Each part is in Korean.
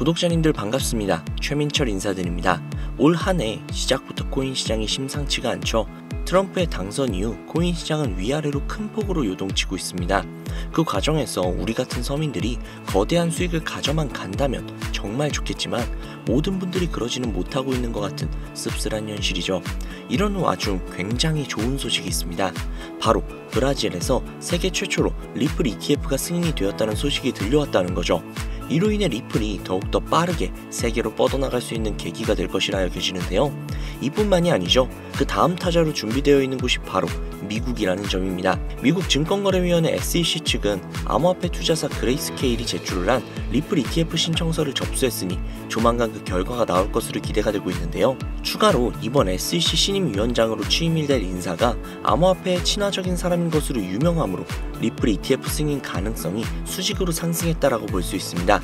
구독자님들 반갑습니다. 최민철 인사드립니다. 올 한 해 시작부터 코인 시장이 심상치가 않죠. 트럼프의 당선 이후 코인 시장은 위아래로 큰 폭으로 요동치고 있습니다. 그 과정에서 우리 같은 서민들이 거대한 수익을 가져만 간다면 정말 좋겠지만 모든 분들이 그러지는 못하고 있는 것 같은 씁쓸한 현실이죠. 이런 와중 굉장히 좋은 소식이 있습니다. 바로 브라질에서 세계 최초로 리플 ETF가 승인이 되었다는 소식이 들려왔다는 거죠. 이로 인해 리플이 더욱더 빠르게 세계로 뻗어나갈 수 있는 계기가 될 것이라 여겨지는데요. 이뿐만이 아니죠. 그 다음 타자로 준비되어 있는 곳이 바로 미국이라는 점입니다. 미국 증권거래위원회 SEC 측은 암호화폐 투자사 그레이스케일이 제출을 한 리플 ETF 신청서를 접수했으니 조만간 그 결과가 나올 것으로 기대가 되고 있는데요. 추가로 이번 SEC 신임위원장으로 취임될 인사가 암호화폐에 친화적인 사람인 것으로 유명하므로 리플 ETF 승인 가능성이 수직으로 상승했다라고 볼 수 있습니다.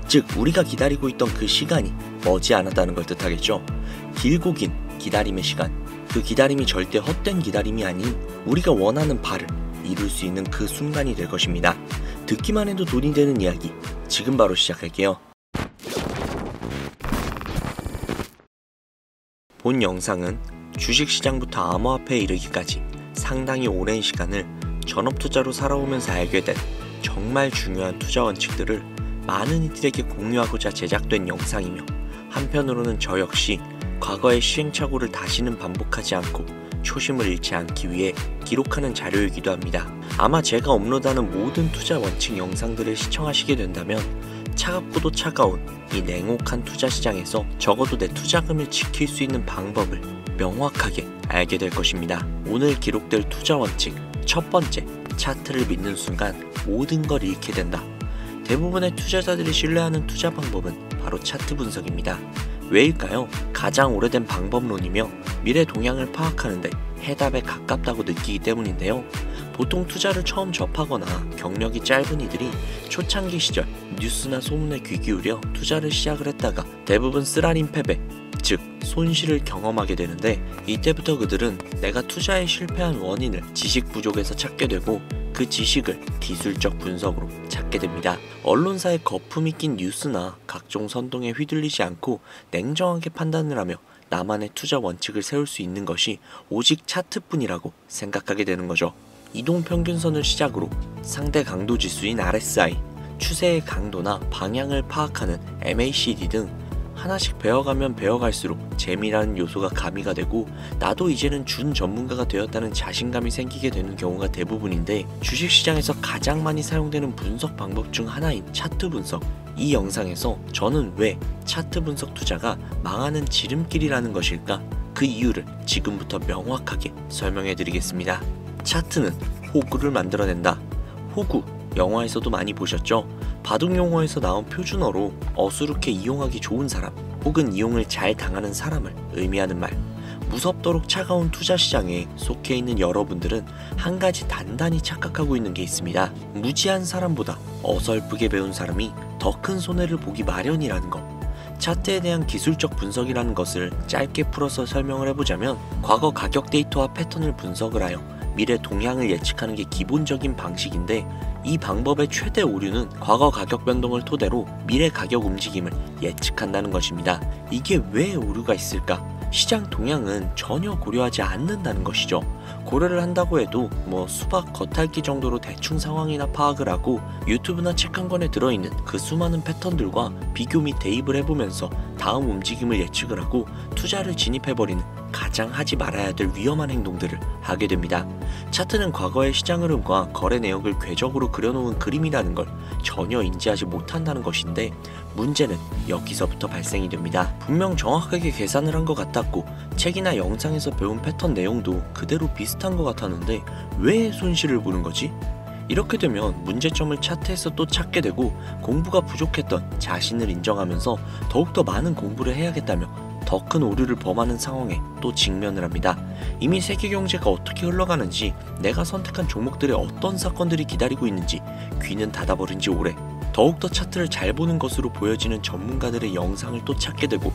즉 우리가 기다리고 있던 그 시간이 머지않았다는 걸 뜻하겠죠. 길고 긴 기다림의 시간, 그 기다림이 절대 헛된 기다림이 아닌 우리가 원하는 바를 이룰 수 있는 그 순간이 될 것입니다. 듣기만 해도 돈이 되는 이야기, 지금 바로 시작할게요. 본 영상은 주식시장부터 암호화폐에 이르기까지 상당히 오랜 시간을 전업투자로 살아오면서 알게 된 정말 중요한 투자 원칙들을 많은 이들에게 공유하고자 제작된 영상이며, 한편으로는 저 역시 과거의 시행착오를 다시는 반복하지 않고 초심을 잃지 않기 위해 기록하는 자료이기도 합니다. 아마 제가 업로드하는 모든 투자 원칙 영상들을 시청하시게 된다면 차갑고도 차가운 이 냉혹한 투자 시장에서 적어도 내 투자금을 지킬 수 있는 방법을 명확하게 알게 될 것입니다. 오늘 기록될 투자 원칙 첫 번째, 차트를 믿는 순간 모든 걸 잃게 된다. 대부분의 투자자들이 신뢰하는 투자 방법은 바로 차트 분석입니다. 왜일까요? 가장 오래된 방법론이며 미래 동향을 파악하는데 해답에 가깝다고 느끼기 때문인데요. 보통 투자를 처음 접하거나 경력이 짧은 이들이 초창기 시절 뉴스나 소문에 귀 기울여 투자를 시작을 했다가 대부분 쓰라린 패배, 즉 손실을 경험하게 되는데, 이때부터 그들은 내가 투자에 실패한 원인을 지식 부족에서 찾게 되고 그 지식을 기술적 분석으로 찾게 됩니다. 언론사의 거품이 낀 뉴스나 각종 선동에 휘둘리지 않고 냉정하게 판단을 하며 나만의 투자 원칙을 세울 수 있는 것이 오직 차트뿐이라고 생각하게 되는 거죠. 이동평균선을 시작으로 상대 강도 지수인 RSI, 추세의 강도나 방향을 파악하는 MACD 등 하나씩 배워가면 배워갈수록 재미라는 요소가 가미가 되고 나도 이제는 준 전문가가 되었다는 자신감이 생기게 되는 경우가 대부분인데, 주식시장에서 가장 많이 사용되는 분석 방법 중 하나인 차트 분석, 이 영상에서 저는 왜 차트 분석 투자가 망하는 지름길이라는 것일까? 그 이유를 지금부터 명확하게 설명해 드리겠습니다. 차트는 호구를 만들어낸다. 호구, 영화에서도 많이 보셨죠? 바둑 용어에서 나온 표준어로 어수룩해 이용하기 좋은 사람 혹은 이용을 잘 당하는 사람을 의미하는 말. 무섭도록 차가운 투자 시장에 속해 있는 여러분들은 한 가지 단단히 착각하고 있는 게 있습니다. 무지한 사람보다 어설프게 배운 사람이 더 큰 손해를 보기 마련이라는 것. 차트에 대한 기술적 분석이라는 것을 짧게 풀어서 설명을 해보자면, 과거 가격 데이터와 패턴을 분석을 하여 미래 동향을 예측하는 게 기본적인 방식인데, 이 방법의 최대 오류는 과거 가격 변동을 토대로 미래 가격 움직임을 예측한다는 것입니다. 이게 왜 오류가 있을까? 시장 동향은 전혀 고려하지 않는다는 것이죠. 고려를 한다고 해도 수박 겉핥기 정도로 대충 상황이나 파악을 하고 유튜브나 책 한 권에 들어있는 그 수많은 패턴들과 비교 및 대입을 해보면서 다음 움직임을 예측을 하고 투자를 진입해버리는 가장 하지 말아야 될 위험한 행동들을 하게 됩니다. 차트는 과거의 시장 흐름과 거래 내역을 궤적으로 그려놓은 그림이라는 걸 전혀 인지하지 못한다는 것인데, 문제는 여기서부터 발생이 됩니다. 분명 정확하게 계산을 한 것 같았고 책이나 영상에서 배운 패턴 내용도 그대로 비슷한 것 같았는데 왜 손실을 보는 거지? 이렇게 되면 문제점을 차트에서 또 찾게 되고 공부가 부족했던 자신을 인정하면서 더욱더 많은 공부를 해야겠다며 더 큰 오류를 범하는 상황에 또 직면을 합니다. 이미 세계 경제가 어떻게 흘러가는지, 내가 선택한 종목들의 어떤 사건들이 기다리고 있는지 귀는 닫아버린 지 오래, 더욱더 차트를 잘 보는 것으로 보여지는 전문가들의 영상을 또 찾게 되고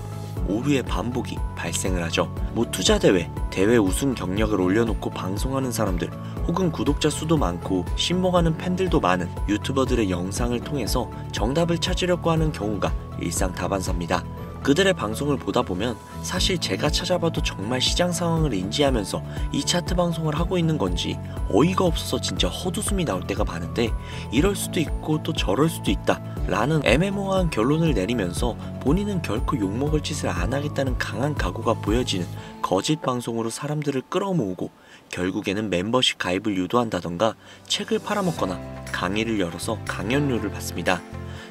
오류의 반복이 발생을 하죠. 뭐 투자대회, 대회 우승 경력을 올려놓고 방송하는 사람들, 혹은 구독자 수도 많고 신봉하는 팬들도 많은 유튜버들의 영상을 통해서 정답을 찾으려고 하는 경우가 일상다반사입니다. 그들의 방송을 보다 보면 사실 제가 찾아봐도 정말 시장 상황을 인지하면서 이 차트 방송을 하고 있는 건지 어이가 없어서 진짜 헛웃음이 나올 때가 많은데, 이럴 수도 있고 또 저럴 수도 있다 라는 애매모호한 결론을 내리면서 본인은 결코 욕먹을 짓을 안 하겠다는 강한 각오가 보여지는 거짓 방송으로 사람들을 끌어모으고 결국에는 멤버십 가입을 유도한다던가 책을 팔아먹거나 강의를 열어서 강연료를 받습니다.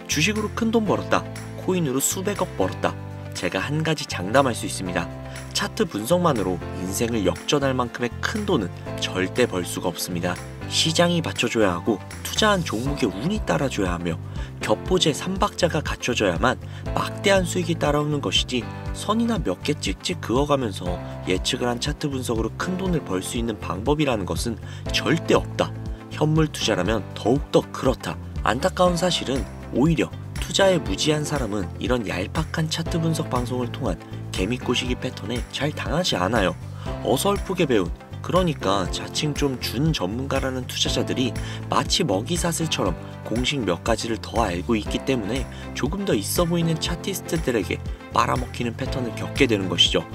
주식으로 큰돈 벌었다, 코인으로 수백억 벌었다. 제가 한 가지 장담할 수 있습니다. 차트 분석만으로 인생을 역전할 만큼의 큰 돈은 절대 벌 수가 없습니다. 시장이 받쳐줘야 하고 투자한 종목의 운이 따라줘야 하며 겹보제 3박자가 갖춰져야만 막대한 수익이 따라오는 것이지, 선이나 몇 개 찍찍 그어가면서 예측을 한 차트 분석으로 큰 돈을 벌 수 있는 방법이라는 것은 절대 없다. 현물 투자라면 더욱더 그렇다. 안타까운 사실은 오히려 투자에 무지한 사람은 이런 얄팍한 차트 분석 방송을 통한 개미꼬시기 패턴에 잘 당하지 않아요. 어설프게 배운, 그러니까 자칭 좀 준 전문가라는 투자자들이 마치 먹이사슬처럼 공식 몇 가지를 더 알고 있기 때문에 조금 더 있어 보이는 차티스트들에게 빨아먹히는 패턴을 겪게 되는 것이죠.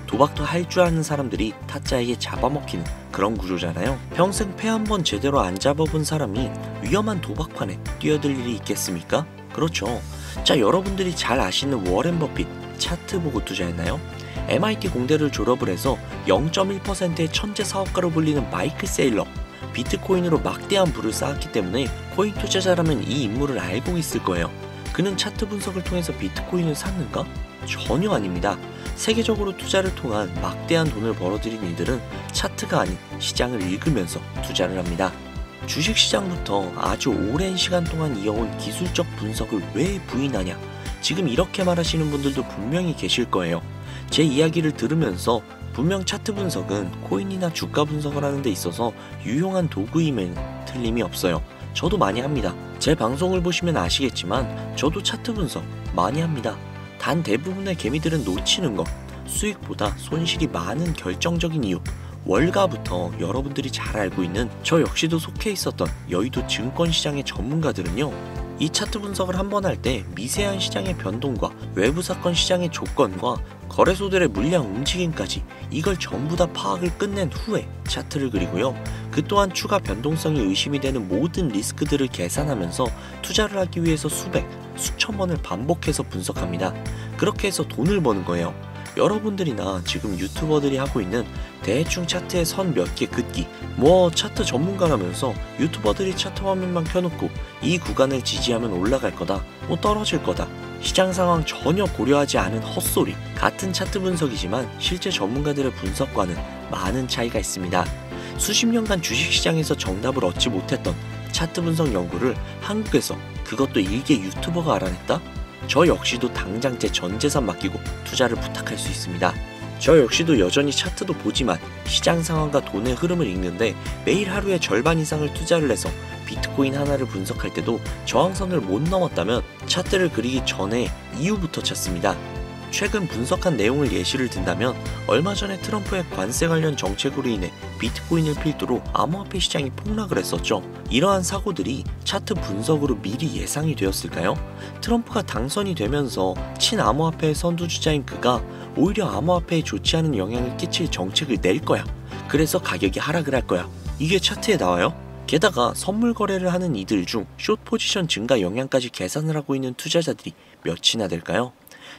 도박도 할 줄 아는 사람들이 타짜에게 잡아먹히는 그런 구조잖아요. 평생 패 한 번 제대로 안 잡아본 사람이 위험한 도박판에 뛰어들 일이 있겠습니까? 그렇죠. 자, 여러분들이 잘 아시는 워렌 버핏 차트 보고 투자했나요? MIT 공대를 졸업을 해서 0.1%의 천재 사업가로 불리는 마이클 세일러, 비트코인으로 막대한 부를 쌓았기 때문에 코인 투자자라면 이 인물을 알고 있을 거예요. 그는 차트 분석을 통해서 비트코인을 샀는가? 전혀 아닙니다. 세계적으로 투자를 통한 막대한 돈을 벌어들인 이들은 차트가 아닌 시장을 읽으면서 투자를 합니다. 주식시장부터 아주 오랜 시간 동안 이어온 기술적 분석을 왜 부인하냐? 지금 이렇게 말하시는 분들도 분명히 계실 거예요. 제 이야기를 들으면서 분명 차트 분석은 코인이나 주가 분석을 하는 데 있어서 유용한 도구임엔 틀림이 없어요. 저도 많이 합니다. 제 방송을 보시면 아시겠지만 저도 차트 분석 많이 합니다. 단 대부분의 개미들은 놓치는 것, 수익보다 손실이 많은 결정적인 이유, 월가부터 여러분들이 잘 알고 있는 저 역시도 속해 있었던 여의도 증권시장의 전문가들은요, 이 차트 분석을 한번 할 때 미세한 시장의 변동과 외부 사건 시장의 조건과 거래소들의 물량 움직임까지 이걸 전부 다 파악을 끝낸 후에 차트를 그리고요, 그 또한 추가 변동성이 의심이 되는 모든 리스크들을 계산하면서 투자를 하기 위해서 수백, 수천 번을 반복해서 분석합니다. 그렇게 해서 돈을 버는 거예요. 여러분들이나 지금 유튜버들이 하고 있는 대충 차트에 선 몇 개 긋기, 뭐 차트 전문가라면서 유튜버들이 차트 화면만 켜놓고 이 구간을 지지하면 올라갈 거다, 뭐 떨어질 거다, 시장 상황 전혀 고려하지 않은 헛소리. 같은 차트 분석이지만 실제 전문가들의 분석과는 많은 차이가 있습니다. 수십 년간 주식시장에서 정답을 얻지 못했던 차트 분석 연구를 한국에서, 그것도 일개 유튜버가 알아냈다? 저 역시도 당장 제 전 재산 맡기고 투자를 부탁할 수 있습니다. 저 역시도 여전히 차트도 보지만 시장 상황과 돈의 흐름을 읽는데 매일 하루에 절반 이상을 투자를 해서 비트코인 하나를 분석할 때도 저항선을 못 넘었다면 차트를 그리기 전에 이유부터 찾습니다. 최근 분석한 내용을 예시를 든다면 얼마 전에 트럼프의 관세 관련 정책으로 인해 비트코인을 필두로 암호화폐 시장이 폭락을 했었죠. 이러한 사고들이 차트 분석으로 미리 예상이 되었을까요? 트럼프가 당선이 되면서 친암호화폐의 선두주자인 그가 오히려 암호화폐에 좋지 않은 영향을 끼칠 정책을 낼 거야. 그래서 가격이 하락을 할 거야. 이게 차트에 나와요? 게다가 선물 거래를 하는 이들 중 숏 포지션 증가 영향까지 계산을 하고 있는 투자자들이 몇이나 될까요?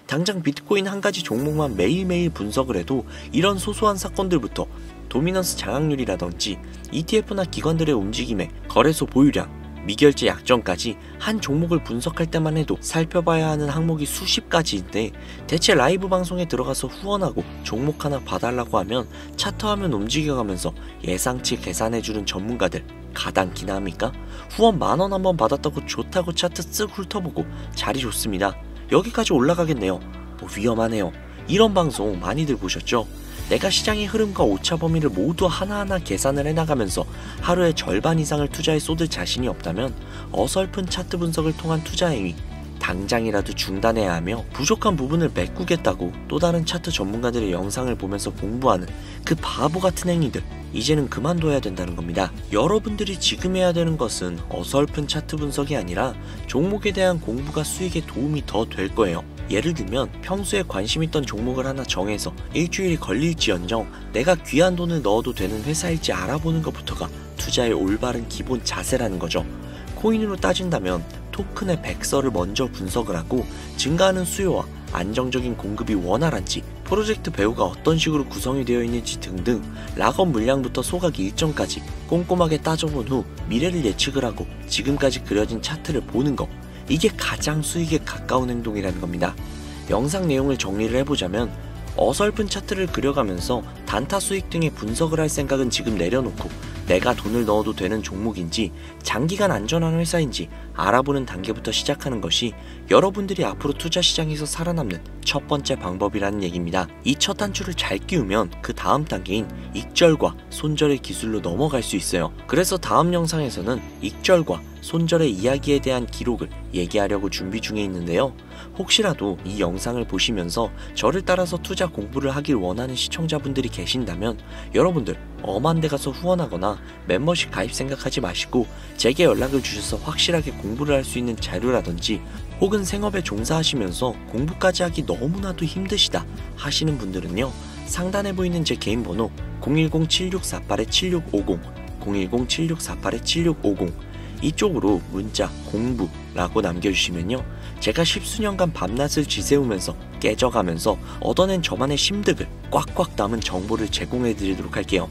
당장 비트코인 한 가지 종목만 매일매일 분석을 해도 이런 소소한 사건들부터 도미넌스 장악률이라든지 ETF나 기관들의 움직임에 거래소 보유량, 미결제 약정까지 한 종목을 분석할 때만 해도 살펴봐야 하는 항목이 수십 가지인데, 대체 라이브 방송에 들어가서 후원하고 종목 하나 봐달라고 하면 차트 화면 움직여가면서 예상치 계산해주는 전문가들 가당키나 합니까? 후원 10,000원 한번 받았다고 좋다고 차트 쓱 훑어보고 자리 좋습니다, 여기까지 올라가겠네요, 위험하네요, 이런 방송 많이들 보셨죠? 내가 시장의 흐름과 오차 범위를 모두 하나하나 계산을 해나가면서 하루에 절반 이상을 투자에 쏟을 자신이 없다면 어설픈 차트 분석을 통한 투자 행위 당장이라도 중단해야 하며 부족한 부분을 메꾸겠다고 또 다른 차트 전문가들의 영상을 보면서 공부하는 그 바보 같은 행위들, 이제는 그만둬야 된다는 겁니다. 여러분들이 지금 해야 되는 것은 어설픈 차트 분석이 아니라 종목에 대한 공부가 수익에 도움이 더 될 거예요. 예를 들면 평소에 관심 있던 종목을 하나 정해서 일주일이 걸릴지언정 내가 귀한 돈을 넣어도 되는 회사일지 알아보는 것부터가 투자의 올바른 기본 자세라는 거죠. 코인으로 따진다면 토큰의 백서를 먼저 분석을 하고 증가하는 수요와 안정적인 공급이 원활한지, 프로젝트 배후가 어떤 식으로 구성이 되어 있는지 등등 락업 물량부터 소각 일정까지 꼼꼼하게 따져본 후 미래를 예측을 하고 지금까지 그려진 차트를 보는 것, 이게 가장 수익에 가까운 행동이라는 겁니다. 영상 내용을 정리를 해보자면 어설픈 차트를 그려가면서 단타 수익 등의 분석을 할 생각은 지금 내려놓고 내가 돈을 넣어도 되는 종목인지 장기간 안전한 회사인지 알아보는 단계부터 시작하는 것이 여러분들이 앞으로 투자 시장에서 살아남는 첫 번째 방법이라는 얘기입니다. 이 첫 단추를 잘 끼우면 그 다음 단계인 익절과 손절의 기술로 넘어갈 수 있어요. 그래서 다음 영상에서는 익절과 손절의 이야기에 대한 기록을 얘기하려고 준비 중에 있는데요. 혹시라도 이 영상을 보시면서 저를 따라서 투자 공부를 하길 원하는 시청자분들이 계신다면 여러분들 엄한 데 가서 후원하거나 멤버십 가입 생각하지 마시고 제게 연락을 주셔서 확실하게 공부를 할 수 있는 자료라든지 혹은 생업에 종사하시면서 공부까지 하기 너무나도 힘드시다 하시는 분들은요, 상단에 보이는 제 개인 번호 010-7648-7650 010-7648-7650 이쪽으로 문자 공부라고 남겨주시면요, 제가 십수년간 밤낮을 지새우면서 깨져가면서 얻어낸 저만의 심득을 꽉꽉 담은 정보를 제공해 드리도록 할게요.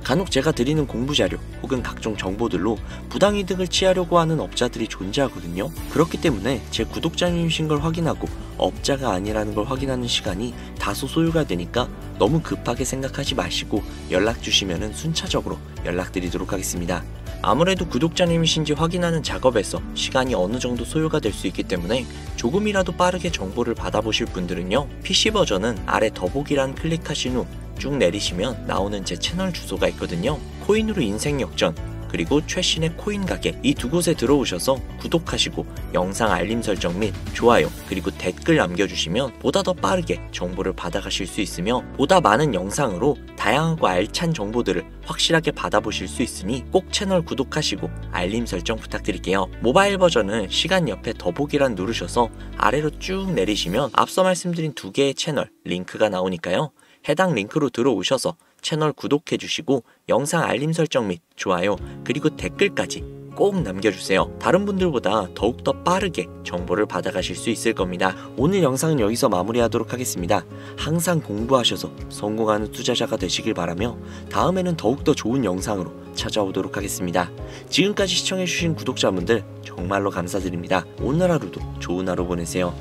간혹 제가 드리는 공부자료 혹은 각종 정보들로 부당이득을 취하려고 하는 업자들이 존재하거든요. 그렇기 때문에 제 구독자님이신 걸 확인하고 업자가 아니라는 걸 확인하는 시간이 다소 소요가 되니까 너무 급하게 생각하지 마시고 연락 주시면 순차적으로 연락드리도록 하겠습니다. 아무래도 구독자님이신지 확인하는 작업에서 시간이 어느 정도 소요가 될 수 있기 때문에 조금이라도 빠르게 정보를 받아보실 분들은요, PC 버전은 아래 더보기란 클릭하신 후 쭉 내리시면 나오는 제 채널 주소가 있거든요. 코인으로 인생 역전, 그리고 최신의 코인 가게, 이 두 곳에 들어오셔서 구독하시고 영상 알림 설정 및 좋아요 그리고 댓글 남겨주시면 보다 더 빠르게 정보를 받아가실 수 있으며 보다 많은 영상으로 다양하고 알찬 정보들을 확실하게 받아보실 수 있으니 꼭 채널 구독하시고 알림 설정 부탁드릴게요. 모바일 버전은 시간 옆에 더보기란 누르셔서 아래로 쭉 내리시면 앞서 말씀드린 두 개의 채널 링크가 나오니까요, 해당 링크로 들어오셔서 채널 구독해주시고 영상 알림 설정 및 좋아요 그리고 댓글까지 꼭 남겨주세요. 다른 분들보다 더욱더 빠르게 정보를 받아가실 수 있을 겁니다. 오늘 영상은 여기서 마무리하도록 하겠습니다. 항상 공부하셔서 성공하는 투자자가 되시길 바라며 다음에는 더욱더 좋은 영상으로 찾아오도록 하겠습니다. 지금까지 시청해주신 구독자분들 정말로 감사드립니다. 오늘 하루도 좋은 하루 보내세요.